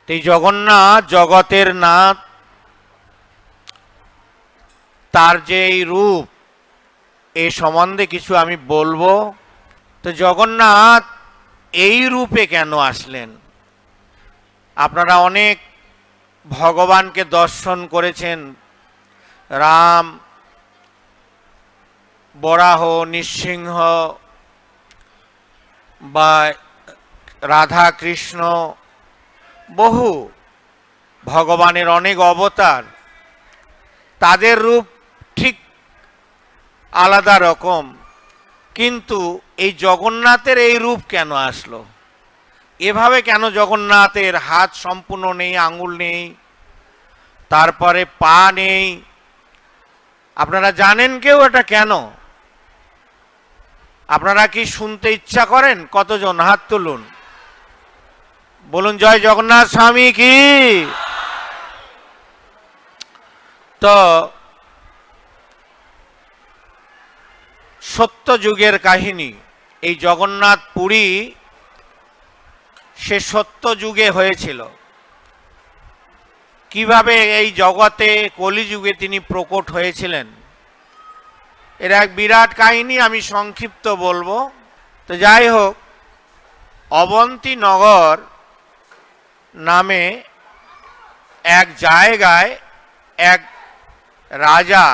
এই জগন্নাথ জগতের নাথ, তার যে এই রূপ, এই সম্বন্ধে কিছু আমি বলবো। তো জগন্নাথ এই রূপে কেন আসলেন? আপনারা অনেক ভগবানকে দর্শন করেছেন, রাম, বরাহ, নৃসিংহ বা রাধা কৃষ্ণ, বহু ভগবানের অনেক অবতার, তাদের রূপ ঠিক আলাদা রকম। কিন্তু এই জগন্নাথের এই রূপ কেন আসলো? এভাবে কেন জগন্নাথের হাত সম্পূর্ণ নেই, আঙ্গুল নেই, তারপরে পা নেই? আপনারা জানেন কেউ এটা কেন? আপনারা কি শুনতে ইচ্ছা করেন? কতজন হাত তুলুন, বলুন জয় জগন্নাথ স্বামী কি। তো সত্য যুগের কাহিনী, এই জগন্নাথ পুরী সে সত্য যুগে হয়েছিল। কিভাবে এই জগতে কলিযুগে তিনি প্রকট হয়েছিলেন, এর এক বিরাট কাহিনী আমি সংক্ষিপ্ত বলবো। তো যাই হোক, অবন্তীনগর নামে এক জায়গায় এক রাজা,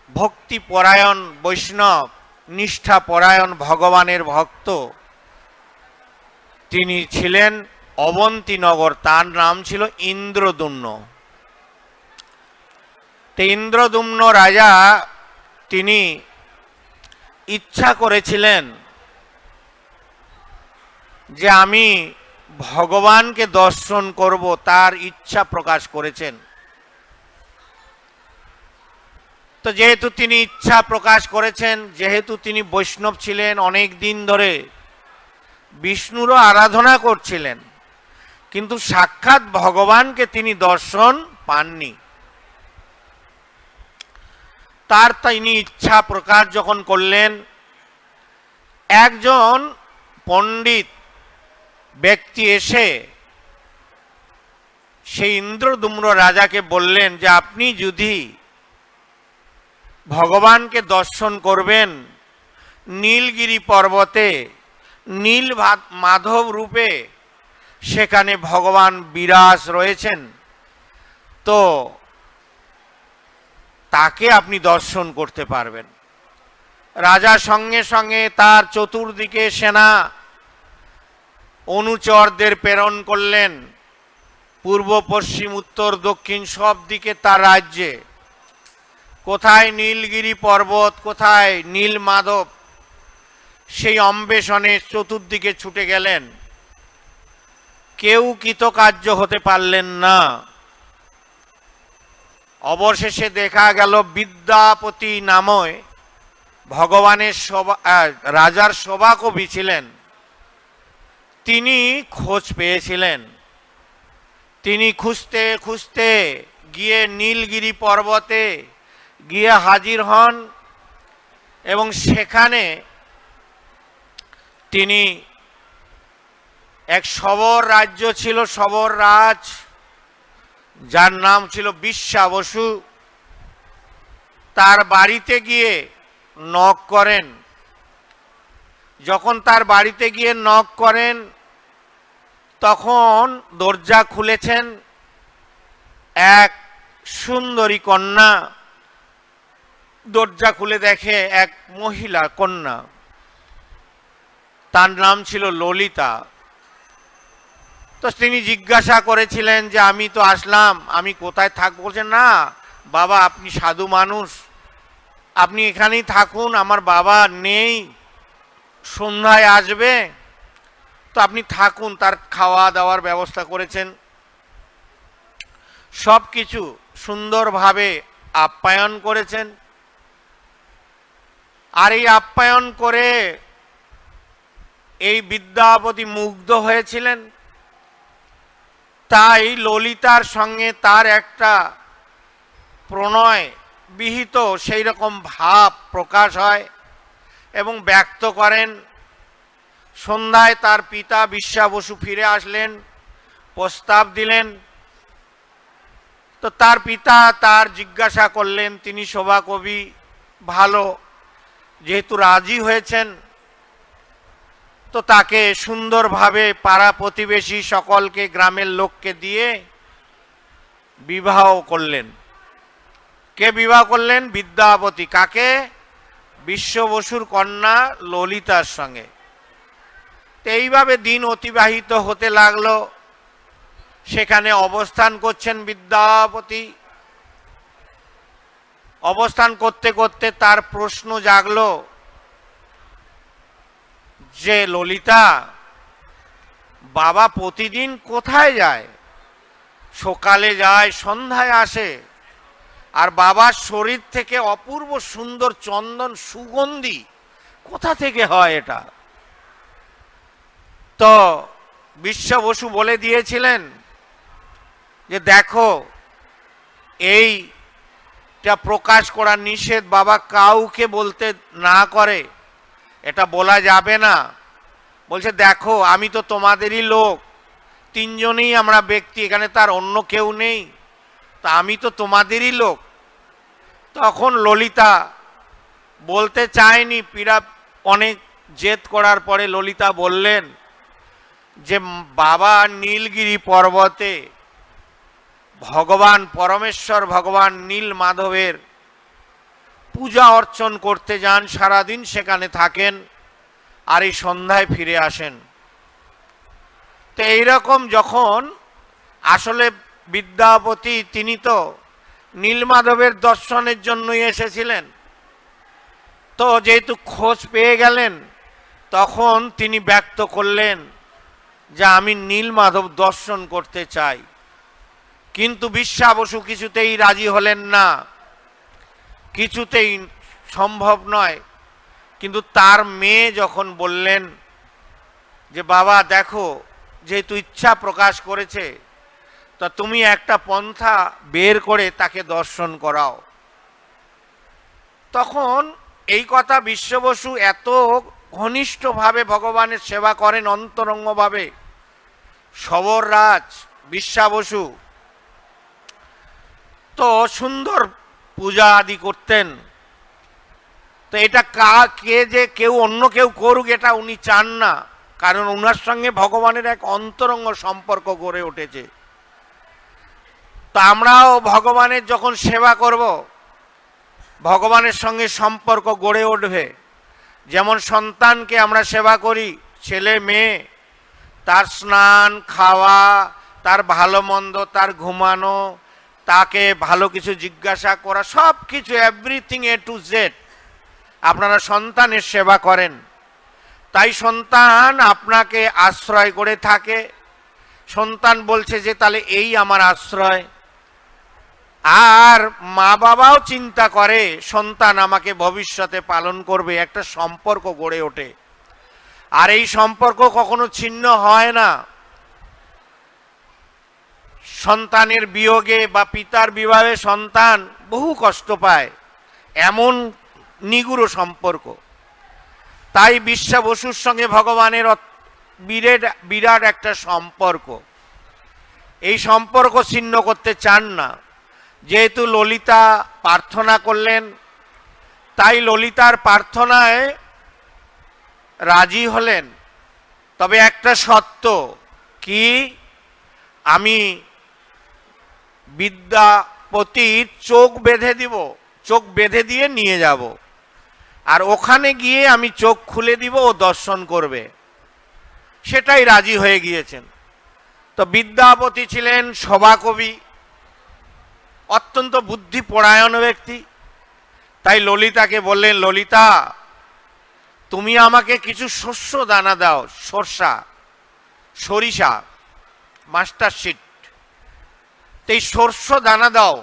ভক্তিপরায়ণ বৈষ্ণব, নিষ্ঠাপরায়ণ ভগবানের ভক্ত, তিনি ছিলেন অবন্তীনগর। তার নাম ছিল ইন্দ্রদুম্ন। তো ইন্দ্রদুম্ন রাজা তিনি ইচ্ছা করেছিলেন যে আমি ভগবানকে দর্শন করব, তার ইচ্ছা প্রকাশ করেছেন। তো যেহেতু তিনি ইচ্ছা প্রকাশ করেছেন, যেহেতু তিনি বৈষ্ণব ছিলেন, অনেক দিন ধরে বিষ্ণুরও আরাধনা করছিলেন, কিন্তু সাক্ষাৎ ভগবানকে তিনি দর্শন পাননি। তার তিনি ইচ্ছা প্রকাশ যখন করলেন, একজন পণ্ডিত ব্যক্তি এসে সেই ইন্দ্রদুম্ন রাজাকে বললেন যে আপনি যদি ভগবানকে দর্শন করবেন, নীলগিরি পর্বতে নীল মাধব রূপে সেখানে ভগবান বিরাজ রয়েছেন, তো তাকে আপনি দর্শন করতে পারবেন। রাজা সঙ্গে সঙ্গে তার চতুর্দিকে সেনা অনুচরদের প্রেরণ করলেন, পূর্ব পশ্চিম উত্তর দক্ষিণ সব দিকে তার রাজ্যে। কোথায় নীলগিরি পর্বত, কোথায় নীল মাধব, সেই অন্বেষণে চতুর্দিকে ছুটে গেলেন। কেউ কৃতকার্য হতে পারলেন না। অবশেষে দেখা গেল বিদ্যাপতি নামে ভগবানের রাজার সভাকবি ছিলেন, তিনি খোঁজ পেয়েছিলেন। তিনি খুঁজতে খুঁজতে গিয়ে নীলগিরি পর্বতে গিয়ে হাজির হন এবং সেখানে তিনি এক শবর রাজ্য ছিল, শবর রাজ, যার নাম ছিল বিশ্বা বসু, তার বাড়িতে গিয়ে নক করেন। যখন তার বাড়িতে গিয়ে নক করেন, তখন দরজা খুলেছেন এক সুন্দরী কন্যা। দরজা খুলে দেখে এক মহিলা কন্যা, তার নাম ছিল ললিতা। তো তিনি জিজ্ঞাসা করেছিলেন যে আমি তো আসলাম, আমি কোথায় থাকবো? বলছেন না বাবা, আপনি সাধু মানুষ, আপনি এখানেই থাকুন, আমার বাবা নেই, সন্ধ্যায় আসবে, তো আপনি থাকুন। তার খাওয়া দাওয়ার ব্যবস্থা করেছেন, সব কিছু সুন্দরভাবে আপ্যায়ন করেছেন। আর এই আপ্যায়ন করে এই বিদ্যাপতি মুগ্ধ হয়েছিলেন। তাই ললিতার সঙ্গে তার একটা প্রণয় বিহিত সেই রকম ভাব প্রকাশ হয় এবং ব্যক্ত করেন। সন্ধ্যায় তার পিতা বিশ্বা বসু ফিরে আসলেন, প্রস্তাব দিলেন। তো তার পিতা তার জিজ্ঞাসা করলেন, তিনি সভাকবি, ভালো, যেহেতু রাজি হয়েছেন তো তাকে সুন্দরভাবে পাড়া প্রতিবেশী সকলকে, গ্রামের লোককে দিয়ে বিবাহ করলেন। কে বিবাহ করলেন? বিদ্যাপতি। কাকে? বিশ্ব বসুর কন্যা ললিতার সঙ্গে। তো এইভাবে দিন অতিবাহিত হতে লাগলো। সেখানে অবস্থান করছেন বিদ্যাপতি। অবস্থান করতে করতে তার প্রশ্ন জাগলো যে ললিতা, বাবা প্রতিদিন কোথায় যায়? সকালে যায়, সন্ধ্যায় আসে, আর বাবার শরীর থেকে অপূর্ব সুন্দর চন্দন সুগন্ধি কোথা থেকে হয় এটা? তো বিশ্ব বসু বলে দিয়েছিলেন যে দেখো, এইটা প্রকাশ করা নিষেধ, বাবা কাউকে বলতে না করে, এটা বলা যাবে না। বলছে দেখো, আমি তো তোমাদেরই লোক, তিনজনেই আমরা ব্যক্তি, এখানে তার অন্য কেউ নেই, তা আমি তো তোমাদেরই লোক। তখন ললিতা বলতে চায়নি, পীড়া অনেক জেদ করার পরে ললিতা বললেন যে বাবা নীলগিরি পর্বতে ভগবান পরমেশ্বর, ভগবান নীল মাধবের পূজা অর্চন করতে যান, সারাদিন সেখানে থাকেন, আর এই সন্ধ্যায় ফিরে আসেন। তো এইরকম যখন আসলে বিদ্যাপতি তিনি তো নীলমাধবের দর্শনের জন্যই এসেছিলেন, তো যেহেতু খোঁজ পেয়ে গেলেন, তখন তিনি ব্যক্ত করলেন যে আমি নীলমাধব দর্শন করতে চাই। কিন্তু বিশ্বা বসু কিছুতেই রাজি হলেন না, কিছুতেই সম্ভব নয়। কিন্তু তার মেয়ে যখন বললেন যে বাবা দেখো, যেহেতু ইচ্ছা প্রকাশ করেছে, তা তুমি একটা পন্থা বের করে তাকে দর্শন করাও। তখন এই কথা বিশ্ব বসু এত ঘনিষ্ঠভাবে ভগবানের সেবা করেন, অন্তরঙ্গভাবে, সবর রাজ বিশ্বা বসু তো সুন্দর পূজা আদি করতেন। তো এটা কে যে কেউ অন্য কেউ করুক এটা উনি চান না, কারণ ওনার সঙ্গে ভগবানের এক অন্তরঙ্গ সম্পর্ক গড়ে উঠেছে। তো আমরাও ভগবানের যখন সেবা করব, ভগবানের সঙ্গে সম্পর্ক গড়ে উঠবে। যেমন সন্তানকে আমরা সেবা করি, ছেলে মেয়ে, তার স্নান, খাওয়া, তার ভালো মন্দ, তার ঘুমানো, তাকে ভালো কিছু জিজ্ঞাসা করা, সব কিছু, এভরিথিং এ টু জেড আপনারা সন্তানের সেবা করেন। তাই সন্তান আপনাকে আশ্রয় করে থাকে। সন্তান বলছে যে তাহলে এই আমার আশ্রয়। আর মা বাবাও চিন্তা করে সন্তান আমাকে ভবিষ্যতে পালন করবে, একটা সম্পর্ক গড়ে ওঠে। আর এই সম্পর্ক কখনো ছিন্ন হয় না। সন্তানের বিয়োগে বা পিতার বিবাহে সন্তান বহু কষ্ট পায়, এমন নিগুড় সম্পর্ক। তাই বিশ্বা বসুর সঙ্গে ভগবানের বিরাট একটা সম্পর্ক। এই সম্পর্ক ছিন্ন করতে চান না। যেহেতু ললিতা প্রার্থনা করলেন, তাই ললিতার প্রার্থনায় রাজি হলেন। তবে একটা শর্ত কি, আমি বিদ্যাপতির চোখ বেঁধে দিব, চোখ বেঁধে দিয়ে নিয়ে যাব, আর ওখানে গিয়ে আমি চোখ খুলে দিব, ও দর্শন করবে। সেটাই রাজি হয়ে গিয়েছেন। তো বিদ্যাপতি ছিলেন সভাকবি, অত্যন্ত বুদ্ধিপরায়ণ ব্যক্তি। তাই ললিতাকে বললেন, ললিতা তুমি আমাকে কিছু শস্য দানা দাও, সরিষা, মাস্টারশিট, এই শস্য দানা দাও।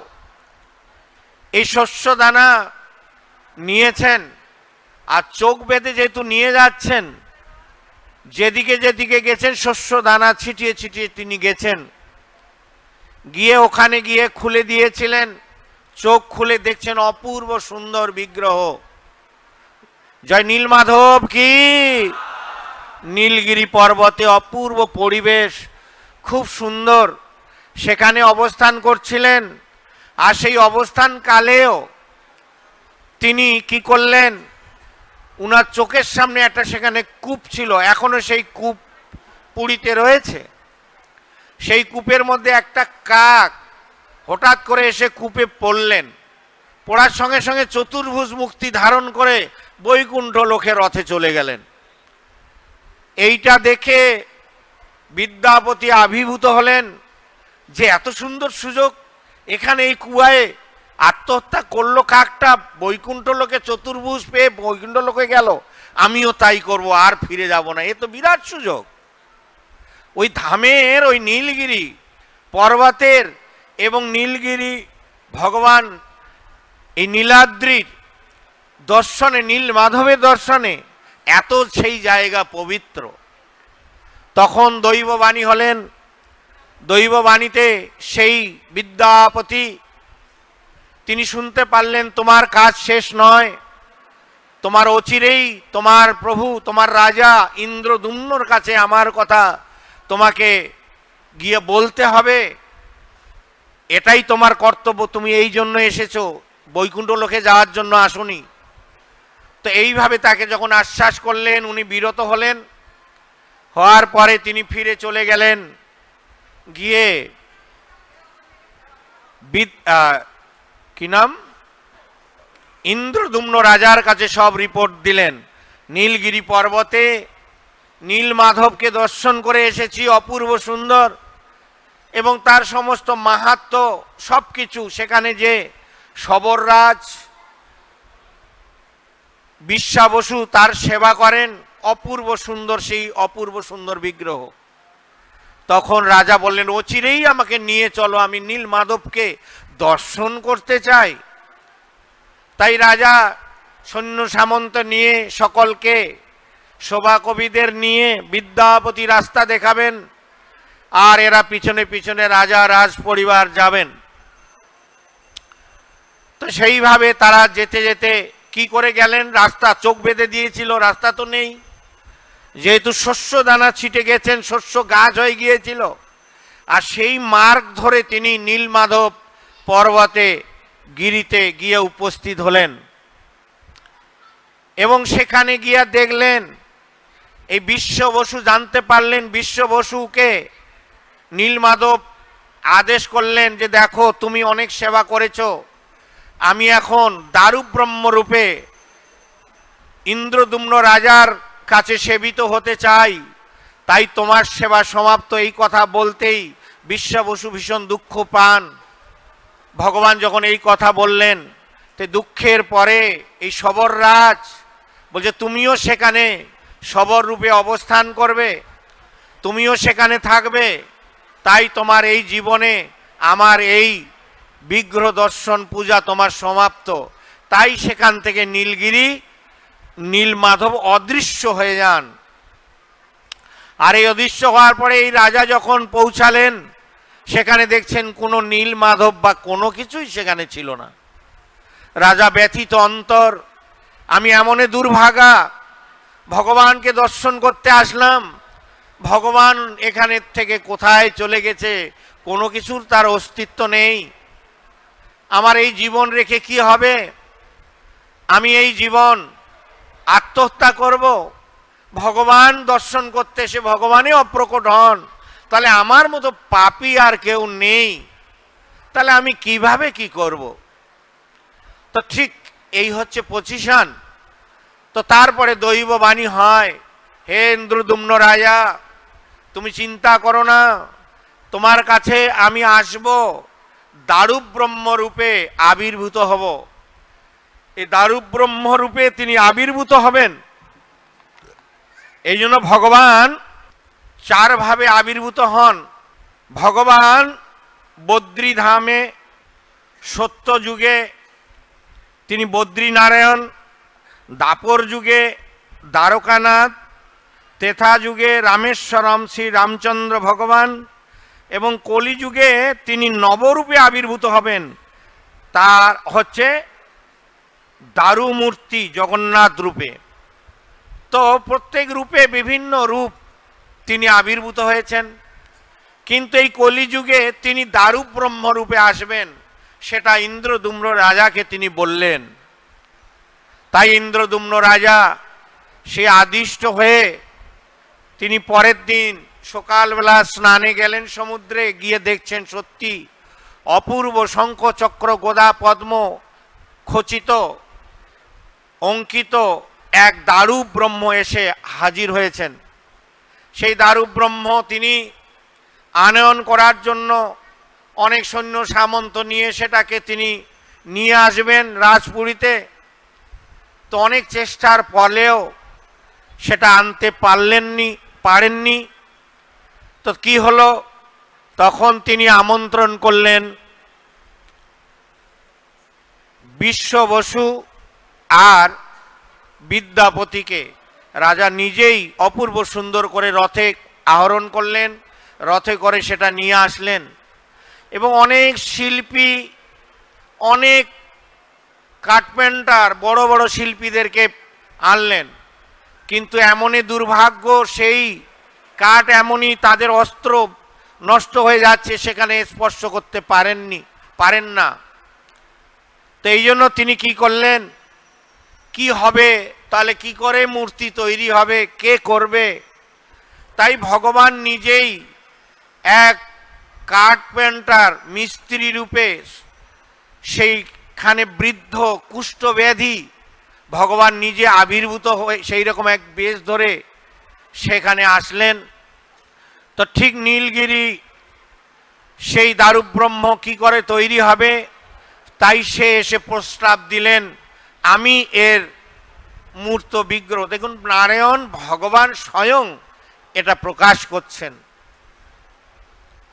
এই শস্য দানা নিয়েছেন, আর চোখ বেঁধে যেহেতু নিয়ে যাচ্ছেন, যেদিকে যেদিকে গেছেন শস্য দানা ছিটিয়ে ছিটিয়ে তিনি গেছেন। গিয়ে ওখানে গিয়ে খুলে দিয়েছিলেন, চোখ খুলে দেখছেন অপূর্ব সুন্দর বিগ্রহ। জয় নীলমাধব কি, নীলগিরি পর্বতে অপূর্ব পরিবেশ, খুব সুন্দর, সেখানে অবস্থান করছিলেন। আর সেই অবস্থানকালেও তিনি কি করলেন, উনার চোখের সামনে একটা সেখানে কূপ ছিল, এখনো সেই কূপ পুরীতে রয়েছে। সেই কূপের মধ্যে একটা কাক হঠাৎ করে এসে কূপে পড়লেন। পড়ার সঙ্গে সঙ্গে চতুর্ভুজ মুক্তি ধারণ করে বৈকুণ্ঠ লোকে রথে চলে গেলেন। এইটা দেখে বিদ্যাপতি আবির্ভূত হলেন যে এত সুন্দর সুযোগ, এখানে এই কুয়ায় আত্মহত্যা করলো কাকটা, বৈকুণ্ঠ লোকে চতুর্ভুজ পেয়ে বৈকুণ্ঠ লোকে গেল, আমিও তাই করব, আর ফিরে যাব না। এ তো বিরাট সুযোগ। ওই ধামের, ওই নীলগিরি পর্বতের এবং নীলগিরি ভগবান এই নীলাদ্রির দর্শনে, নীল মাধবের দর্শনে এত সেই জায়গা পবিত্র। তখন দৈববাণী হলেন। দৈববাণীতে সেই বিদ্যাপতি তিনি শুনতে পারলেন, তোমার কাজ শেষ নয়, তোমার অচিরেই তোমার প্রভু, তোমার রাজা ইন্দ্রদুম্নর কাছে আমার কথা তোমাকে গিয়ে বলতে হবে, এটাই তোমার কর্তব্য, তুমি এই জন্য এসেছো, বৈকুণ্ঠ লোকে যাওয়ার জন্য আসনি। তো এইভাবে তাকে যখন আশ্বাস করলেন, উনি বিরত হলেন। হওয়ার পরে তিনি ফিরে চলে গেলেন, গিয়ে কি নাম, ইন্দ্রদুম্ন রাজার কাছে সব রিপোর্ট দিলেন। নীলগিরি পর্বতে নীল মাধবকে দর্শন করে এসেছি, অপূর্ব সুন্দর, এবং তার সমস্ত মাহাত্ম্য সব কিছু। সেখানে যে সবররাজ বিশ্বা বসু তার সেবা করেন, অপূর্ব সুন্দর সেই অপূর্ব সুন্দর বিগ্রহ। তখন রাজা বললেন, অচিরেই আমাকে নিয়ে চলো, আমি নীল মাধবকে দর্শন করতে চাই। তাই রাজা সৈন্য সামন্ত নিয়ে, সকলকে শোভা কবিদের নিয়ে বিদ্যাপতি রাস্তা দেখাবেন, আর এরা পিছনে পিছনে রাজা রাজ পরিবার যাবেন। তো সেইভাবে তারা যেতে যেতে কি করে গেলেন, রাস্তা চোখ বেঁধে দিয়েছিল, রাস্তা তো নেই, যেহেতু শস্য দানা ছিটে গেছেন, শস্য গাছ হয়ে গিয়েছিল। আর সেই মার্গ ধরে তিনি নীলমাধব পর্বতে গিরিতে গিয়ে উপস্থিত হলেন, এবং সেখানে গিয়ে দেখলেন এই বিশ্ব বসু, জানতে পারলেন বিশ্ব বসুকে নীলমাধব আদেশ করলেন যে দেখো, তুমি অনেক সেবা করেছো, আমি এখন দারুব্রহ্ম রূপে ইন্দ্রদুম্ন রাজার কাছে সেবিত হতে চাই, তাই তোমার সেবা সমাপ্ত। এই কথা বলতেই বিশ্ব বসু ভীষণ দুঃখ পান। ভগবান যখন এই কথা বললেন, তে দুঃখের পরে এই সবররাজ বলছে, তুমিও সেখানে সবর রূপে অবস্থান করবে, তুমিও সেখানে থাকবে, তাই তোমার এই জীবনে আমার এই বিগ্রহ দর্শন পূজা তোমার সমাপ্ত। তাই সেখান থেকে নীলগিরি নীলমাধব অদৃশ্য হয়ে যান। আর এই অদৃশ্য হওয়ার পরে এই রাজা যখন পৌঁছালেন, সেখানে দেখছেন কোনো নীলমাধব বা কোনো কিছুই সেখানে ছিল না। রাজা ব্যথিত অন্তর, আমি এমনে দুর্ভাগা, ভগবানকে দর্শন করতে আসলাম, ভগবান এখানের থেকে কোথায় চলে গেছে, কোনো কিছুর তার অস্তিত্ব নেই। আমার এই জীবন রেখে কি হবে? আমি এই জীবন আত্মহত্যা করব? ভগবান দর্শন করতে এসে ভগবানই অপ্রকট হন, তাহলে আমার মতো পাপী আর কেউ নেই, তাহলে আমি কিভাবে কি করব? তো ঠিক এই হচ্ছে পজিশন। তো তারপরে দৈববাণী হয়, হে ইন্দ্রদুম্ন রাজা, তুমি চিন্তা করো না, তোমার কাছে আমি আসব, দারুব্রহ্ম রূপে আবির্ভূত হব। এই দারুব্রহ্ম রূপে তিনি আবির্ভূত হবেন। এই জন্য ভগবান চারভাবে আবির্ভূত হন। ভগবান বদ্রীধামে সত্য যুগে তিনি বদ্রীনারায়ণ, দাপর যুগে দ্বারকানাথ, তেথা যুগে রামেশ্বরম শ্রী রামচন্দ্র ভগবান, এবং কলিযুগে তিনি নবরূপে আবির্ভূত হবেন। তার হচ্ছে দারুমূর্তি জগন্নাথ রূপে। তো প্রত্যেক রূপে বিভিন্ন রূপ তিনি আবির্ভূত হয়েছেন, কিন্তু এই কলিযুগে তিনি দারুপ ব্রহ্ম রূপে আসবেন সেটা ইন্দ্রদুম্ন রাজাকে তিনি বললেন। তাই ইন্দ্রদুম্ন রাজা সে আদিষ্ট হয়ে তিনি পরের দিন সকালবেলা স্নানে গেলেন সমুদ্রে, গিয়ে দেখছেন সত্যি অপূর্ব শঙ্খ চক্র গদা পদ্ম খচিত অঙ্কিত এক দারুপ ব্রহ্ম এসে হাজির হয়েছেন। সেই দারুপ ব্রহ্ম তিনি আনয়ন করার জন্য অনেক সৈন্য সামন্ত নিয়ে সেটাকে তিনি নিয়ে আসবেন রাজপুরীতে। তো অনেক চেষ্টার ফলেও সেটা আনতে পারেননি। তো কি হলো, তখন তিনি আমন্ত্রণ করলেন বিশ্ব বসু আর বিদ্যাপতিকে। রাজা নিজেই অপূর্ব সুন্দর করে রথে আহরণ করলেন, রথে করে সেটা নিয়ে আসলেন এবং অনেক শিল্পী, অনেক কার্পেন্টার, বড় বড় শিল্পীদেরকে আনলেন। কিন্তু এমনই দুর্ভাগ্য, সেই কাঠ এমনই তাদের অস্ত্র নষ্ট হয়ে যাচ্ছে, সেখানে স্পর্শ করতে পারেন না। তো এই জন্য তিনি কি করলেন, কি হবে তাহলে, কি করে মূর্তি তৈরি হবে, কে করবে? তাই ভগবান নিজেই এক কার্পেন্টার মিস্ত্রি রূপে সেইখানে বৃদ্ধ কুষ্ঠব্যাধি ভগবান নিজে আবির্ভূত হয়ে সেই রকম এক বেশ ধরে সেখানে আসলেন। তো ঠিক নীলগিরি সেই দারুপ ব্রহ্ম কি করে তৈরি হবে, তাই সে এসে প্রস্তাব দিলেন আমি এর মূর্ত বিগ্রহ। দেখুন, নারায়ণ ভগবান স্বয়ং এটা প্রকাশ করছেন।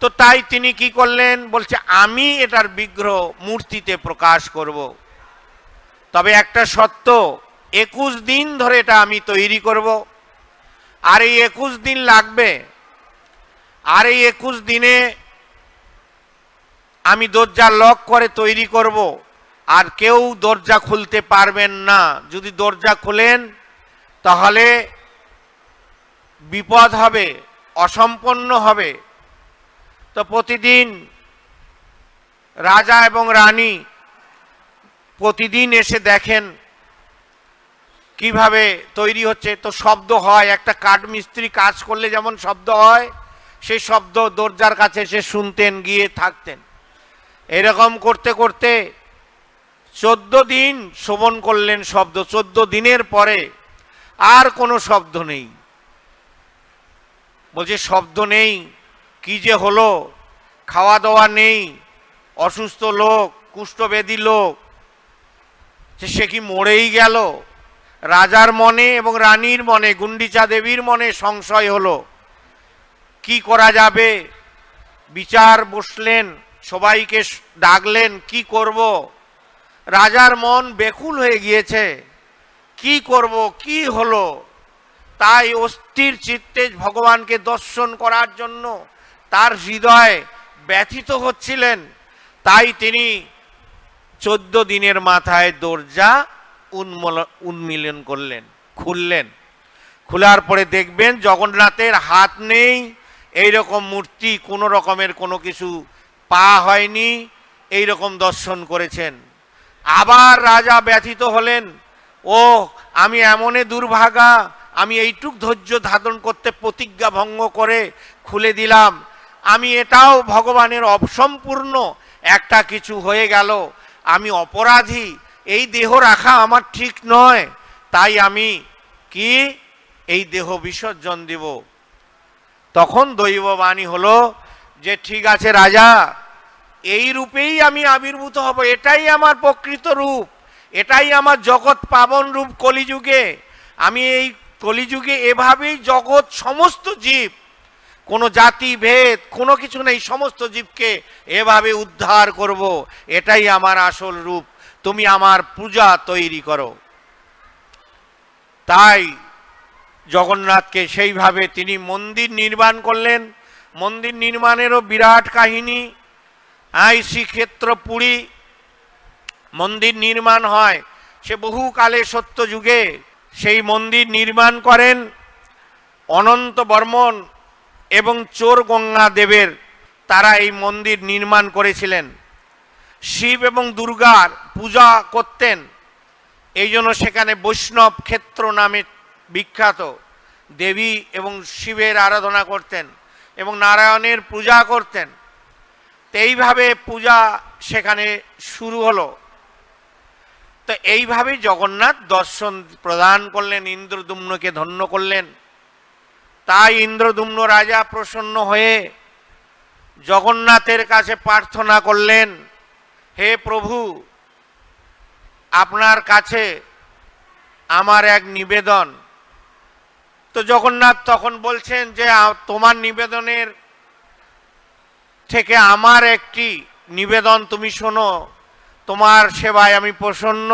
তো তাই তিনি কি করলেন, বলছে আমি এটার বিগ্রহ মূর্তিতে প্রকাশ করব, তবে একটা শর্ত, 21 দিন ধরে এটা আমি তৈরি করব, আর এই 21 দিন লাগবে। আর এই 21 দিনে আমি দরজা লক করে তৈরি করব, আর কেউ দরজা খুলতে পারবেন না। যদি দরজা খোলেন তাহলে বিপদ হবে, অসম্পন্ন হবে। তো প্রতিদিন রাজা এবং রানী প্রতিদিন এসে দেখেন কিভাবে তৈরি হচ্ছে। তো শব্দ হয়, একটা কাঠমিস্ত্রি কাজ করলে যেমন শব্দ হয়, সেই শব্দ দরজার কাছে এসে শুনতেন, গিয়ে থাকতেন। এরকম করতে করতে 14 দিন শ্রবণ করলেন শব্দ। 14 দিনের পরে আর কোনো শব্দ নেই। বলছে শব্দ নেই, কি যে হলো, খাওয়া দাওয়া নেই, অসুস্থ লোক, কুষ্ঠব্যাধি লোক, সে কি মরেই গেল? রাজার মনে এবং রানীর মনে, গুন্ডিচা দেবীর মনে সংশয় হলো, কি করা যাবে? বিচার বসলেন, সবাইকে ডাকলেন, কি করব? রাজার মন বেকুল হয়ে গিয়েছে, কি করব, কি হলো? তাই অস্থির চিত্তে ভগবানকে দর্শন করার জন্য তার হৃদয় ব্যথিত হচ্ছিলেন। তাই তিনি 14 দিনের মাথায় দরজা উন্মীলন করলেন, খুললেন। খোলার পরে দেখবেন জগন্নাথের হাত নেই, এইরকম মূর্তি, কোনো রকমের কোনো কিছু পা হয়নি, এইরকম দর্শন করেছেন। আবার রাজা ব্যথিত হলেন, ও আমি এমনে দুর্ভাগা, আমি এইটুক ধৈর্য ধারণ করতে প্রতিজ্ঞা ভঙ্গ করে খুলে দিলাম, আমি এটাও ভগবানের অসম্পূর্ণ একটা কিছু হয়ে গেল, আমি অপরাধী, এই দেহ রাখা আমার ঠিক নয়, তাই আমি কি এই দেহ বিসর্জন দেব। তখন দৈববাণী হলো যে ঠিক আছে রাজা, এই রূপেই আমি আবির্ভূত হব, এটাই আমার প্রকৃত রূপ, এটাই আমার জগৎ পাবন রূপ কলিযুগে। আমি এই কলিযুগে এভাবেই জগৎ সমস্ত জীব, কোনো জাতি ভেদ কোনো কিছু নেই, সমস্ত জীবকে এভাবে উদ্ধার করব, এটাই আমার আসল রূপ, তুমি আমার পূজা তৈরি করো। তাই জগন্নাথকে সেইভাবে তিনি মন্দির নির্মাণ করলেন। মন্দির নির্মাণেরও বিরাট কাহিনী। শ্রীক্ষেত্র পুরী মন্দির নির্মাণ হয়, সে বহুকালে সত্যযুগে সেই মন্দির নির্মাণ করেন অনন্ত বর্মন এবং চোর গঙ্গা দেবের, তারা এই মন্দির নির্মাণ করেছিলেন। শিব এবং দুর্গার পূজা করতেন, এই জন্য সেখানে বৈষ্ণব ক্ষেত্র নামে বিখ্যাত। দেবী এবং শিবের আরাধনা করতেন এবং নারায়ণের পূজা করতেন। তো এইভাবে পূজা সেখানে শুরু হলো। তো এইভাবে জগন্নাথ দর্শন প্রদান করলেন, ইন্দ্রদ্যুম্নকে ধন্য করলেন। তাই ইন্দ্রদ্যুম্ন রাজা প্রসন্ন হয়ে জগন্নাথের কাছে প্রার্থনা করলেন, হে প্রভু, আপনার কাছে আমার এক নিবেদন। তো জগন্নাথ তখন বলছেন যে তোমার নিবেদনের থেকে আমার একটি নিবেদন তুমি শোনো। তোমার সেবায় আমি প্রসন্ন,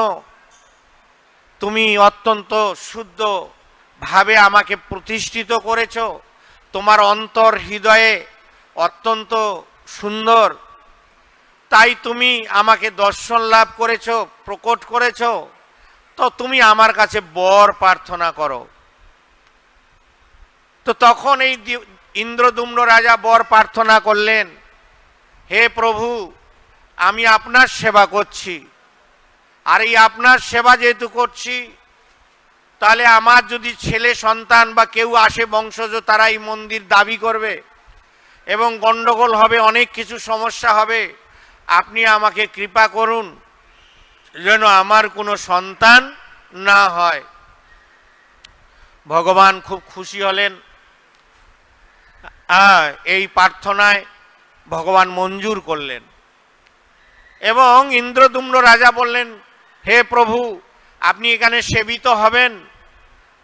তুমি অত্যন্ত শুদ্ধ ভাবে আমাকে প্রতিষ্ঠিত করেছ, তোমার অন্তর হৃদয়ে অত্যন্ত সুন্দর, তাই তুমি আমাকে দর্শন লাভ করেছ, প্রকট করেছ। তো তুমি আমার কাছে বর প্রার্থনা করো। তো তখন এই ইন্দ্রদ্যুম্ন রাজা বর প্রার্থনা করলেন, হে প্রভু, আমি আপনার সেবা করছি, আর এই আপনার সেবা যেহেতু করছি, তাহলে আমার যদি ছেলে সন্তান বা কেউ আসে বংশজ, তারা এই মন্দির দাবি করবে এবং গণ্ডগোল হবে, অনেক কিছু সমস্যা হবে। আপনি আমাকে কৃপা করুন যেন আমার কোনো সন্তান না হয়। ভগবান খুব খুশি হলেন। এই প্রার্থনায় ভগবান মঞ্জুর করলেন এবং ইন্দ্রদ্যুম্ন রাজা বললেন, হে প্রভু, আপনি এখানে সেবিত হবেন,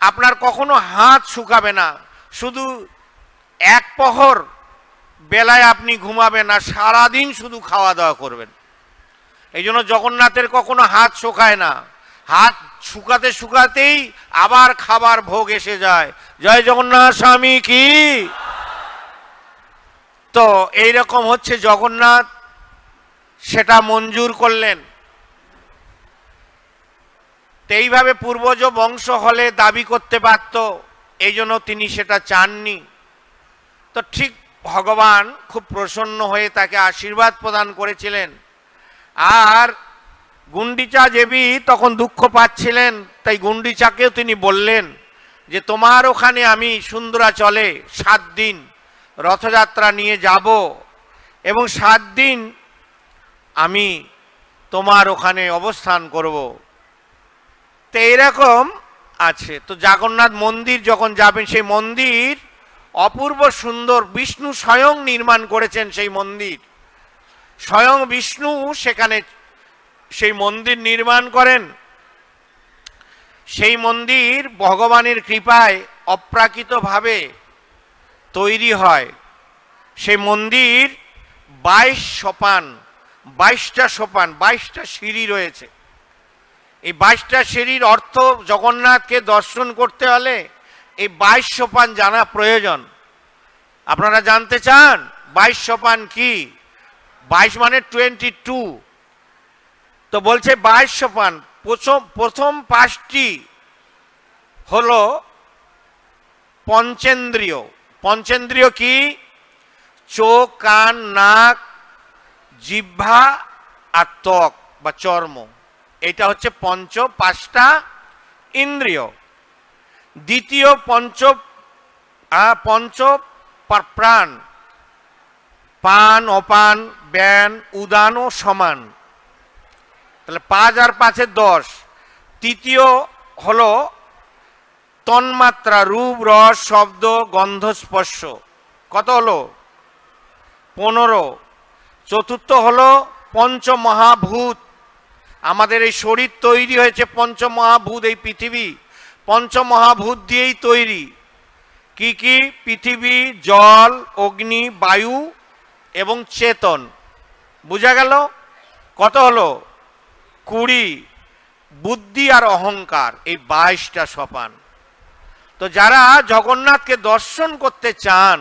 আপনার কখনো হাত শুকাবে না, শুধু এক প্রহর বেলায় আপনি ঘুমাবেন না, সারাদিন শুধু খাওয়া দাওয়া করবেন। এই জন্য জগন্নাথের কখনো হাত শুকায় না, হাত শুকাতে শুকাতেই আবার খাবার ভোগ এসে যায়। জয় জগন্নাথ স্বামী কি। তো এইরকম হচ্ছে, জগন্নাথ সেটা মঞ্জুর করলেন। তো এইভাবে পূর্বজ বংশ হলে দাবি করতে পারত, এই জন্য তিনি সেটা চাননি। তো ঠিক ভগবান খুব প্রসন্ন হয়ে তাকে আশীর্বাদ প্রদান করেছিলেন। আর গুন্ডিচা দেবী তখন দুঃখ পাচ্ছিলেন, তাই গুন্ডিচাকেও তিনি বললেন যে তোমার ওখানে আমি সুন্দরাচলে 7 দিন রথযাত্রা নিয়ে যাব এবং 7 দিন আমি তোমার ওখানে অবস্থান করব। তো এরকম আছে। তো জগন্নাথ মন্দির যখন যাবেন, সেই মন্দির অপূর্ব সুন্দর, বিষ্ণু স্বয়ং নির্মাণ করেছেন সেই মন্দির। স্বয়ং বিষ্ণু সেখানে সেই মন্দির নির্মাণ করেন। সেই মন্দির ভগবানের কৃপায় অপ্রাকৃতভাবে তৈরি হয়। সেই মন্দির 22 সোপান, 22টা সোপান, 22টা সিঁড়ি রয়েছে। এই 22টা সিঁড়ির অর্থ, জগন্নাথকে দর্শন করতে হলে এই 22 সোপান জানা প্রয়োজন। আপনারা জানতে চান 22 সোপান কি? 22 মানে 22। তো বলছে 22 সোপান। প্রথম 5টি হলো পঞ্চেন্দ্রিয়। পঞ্চেন্দ্রিয় কি? চোখ, কান, নাক, জিহ্বা আর ত্বক বা চর্ম। এটা হচ্ছে 5টা ইন্দ্রিয়। দ্বিতীয় পঞ্চ প্রাণ, পান, অপান, ব্যান, উদান ও সমান। তাহলে 5 আর 5 10। তৃতীয় হলো তন্মাত্রা, রূপ, রস, শব্দ, গন্ধ, স্পর্শ। কত হলো? 15। চতুর্থ হলো পঞ্চমহাভূত। আমাদের এই শরীর তৈরি হয়েছে পঞ্চমহাভূত, এই পৃথিবী পঞ্চমহাভূত দিয়েই তৈরি। কি কি? পৃথিবী, জল, অগ্নি, বায়ু এবং চেতন। বুঝা গেল? কত হলো? 20। বুদ্ধি আর অহংকার, এই 22টা সোপান। তো যারা জগন্নাথকে দর্শন করতে চান,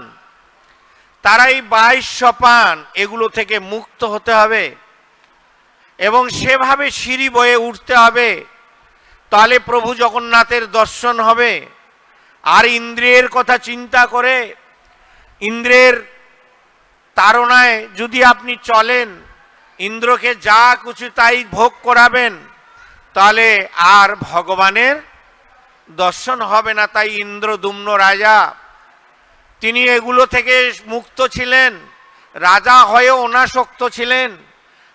তারা এই 22 সোপান এগুলো থেকে মুক্ত হতে হবে এবং সেভাবে সিঁড়ি বয়ে উঠতে হবে। তাহলে প্রভু জগন্নাথের দর্শন হবে। আর ইন্দ্রিয়ের কথা চিন্তা করে, ইন্দ্রের তাড়নায় যদি আপনি চলেন, ইন্দ্রকে যা কিছু তাই ভোগ করাবেন, তাহলে আর ভগবানের দর্শন হবে না। তাই ইন্দ্রদুম্ন রাজা তিনি এগুলো থেকে মুক্ত ছিলেন, রাজা হয়ে অনাসক্ত ছিলেন,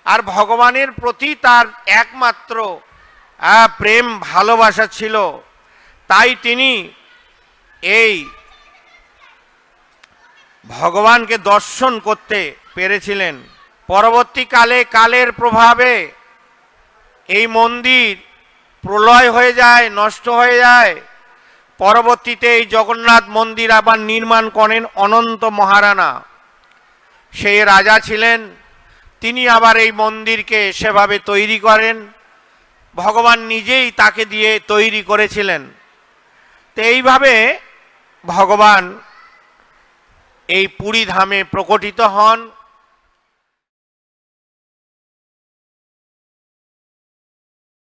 আর ভগবানের প্রতি তার একমাত্র প্রেম ভালোবাসা ছিল। তাই তিনি এই ভগবানকে দর্শন করতে পেরেছিলেন। পরবর্তীকালে কালের প্রভাবে এই মন্দির প্রলয় হয়ে যায়, নষ্ট হয়ে যায়। পরবর্তীতে এই জগন্নাথ মন্দির আবার নির্মাণ করেন অনন্ত মহারানা। সেই রাজা ছিলেন, তিনি আবার এই মন্দিরকে সেভাবে তৈরি করেন। ভগবান নিজেই তাকে দিয়ে তৈরি করেছিলেন। তো এইভাবে ভগবান এই পুরী ধামে প্রকটিত হন।